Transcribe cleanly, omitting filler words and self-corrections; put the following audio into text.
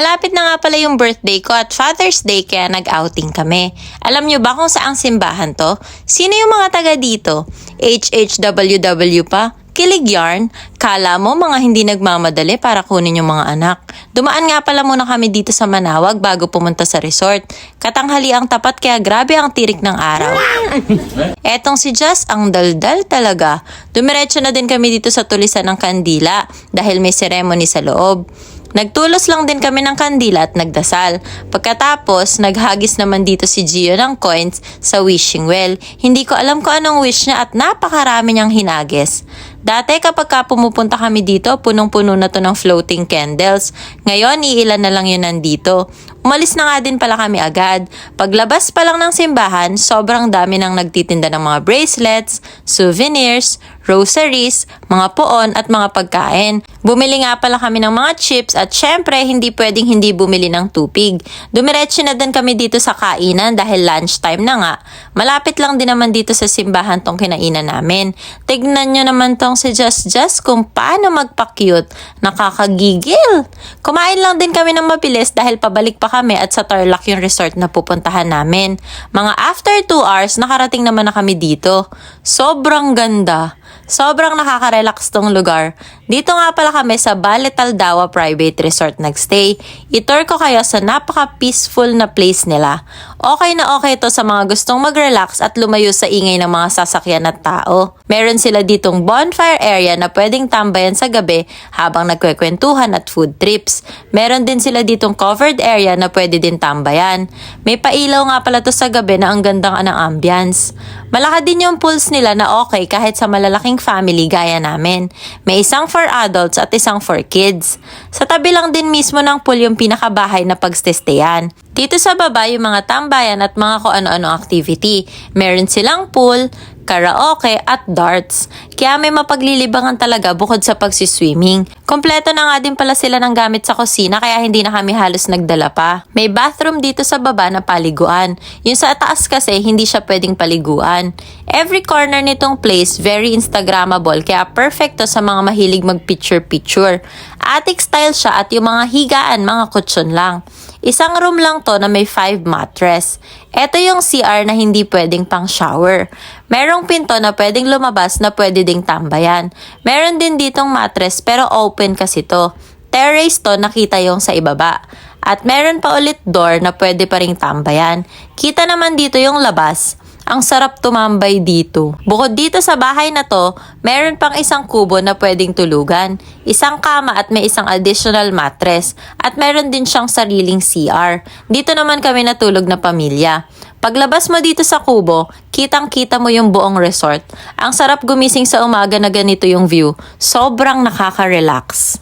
Malapit na nga pala yung birthday ko at Father's Day kaya nag-outing kami. Alam nyo ba kung saang simbahan to? Sino yung mga taga dito? HHWW pa? Kilig yarn? Kala mo mga hindi nagmamadali para kunin yung mga anak. Dumaan nga pala muna kami dito sa Manawag bago pumunta sa resort. Katanghali ang tapat kaya grabe ang tirik ng araw. Etong si Jess ang daldal talaga. Dumiretso na din kami dito sa tulisan ng kandila dahil may ceremony sa loob. Nagtulos lang din kami ng kandila at nagdasal. Pagkatapos, naghagis naman dito si Gio ng coins sa wishing well. Hindi ko alam kung anong wish niya at napakarami niyang hinagis. Dati kapag pumupunta kami dito, punong-puno na to ng floating candles. Ngayon, iilan na lang yun nandito. Umalis na nga din pala kami agad. Paglabas pa lang ng simbahan, sobrang dami nang nagtitinda ng mga bracelets, souvenirs, rosaries, mga puon at mga pagkain. Bumili nga pala kami ng mga chips at syempre hindi pwedeng hindi bumili ng tupig. Dumiretso na din kami dito sa kainan dahil lunchtime na nga. Malapit lang din naman dito sa simbahan tong kinainan namin. Tignan nyo naman tong si Just kung paano magpa-cute. Nakakagigil! Kumain lang din kami ng mabilis dahil pabalik pa kami at sa Tarlac yung resort na pupuntahan namin. Mga after 2 hours, nakarating naman na kami dito. Sobrang ganda. Sobrang nakaka-relax tong lugar. Dito nga pala kami sa Ballet Aldawa Private Resort nagstay. I-tour ko kayo sa napaka-peaceful na place nila. Okay na okay to sa mga gustong mag-relax at lumayo sa ingay ng mga sasakyan at tao. Meron sila ditong bonfire area na pwedeng tambayan sa gabi habang nagkwekwentuhan at food trips. Meron din sila ditong covered area na pwede din tambayan. May pailaw nga pala to sa gabi na ang gandang ng ambience. Malaki din yung pools nila na okay kahit sa malalaking family gaya namin. May isang for adults at isang for kids. Sa tabi lang din mismo ng pool yung pinakabahay na pagstestayan. Dito sa baba yung mga tambayan at mga kung ano-ano activity. Meron silang pool, karaoke at darts. Kaya may mapaglilibangan talaga bukod sa pagsiswimming. Kompleto na nga din pala sila ng gamit sa kusina kaya hindi na kami halos nagdala pa. May bathroom dito sa baba na paliguan. Yung sa taas kasi hindi siya pwedeng paliguan. Every corner nitong place very Instagrammable kaya perfecto sa mga mahilig mag-picture-picture. Attic style siya at yung mga higaan mga kutsyon lang. Isang room lang to na may 5 mattress. Ito yung CR na hindi pwedeng pang shower. Merong pinto na pwedeng lumabas na pwede ding tambayan. Meron din ditong mattress pero open kasi to. Terrace to nakita yung sa ibaba. At meron pa ulit door na pwede pa ring tambayan. Kita naman dito yung labas. Ang sarap tumambay dito. Bukod dito sa bahay na to, meron pang isang kubo na pwedeng tulugan, isang kama at may isang additional mattress, at meron din siyang sariling CR. Dito naman kami natulog na pamilya. Paglabas mo dito sa kubo, kitang-kita mo yung buong resort. Ang sarap gumising sa umaga na ganito yung view. Sobrang nakaka-relax.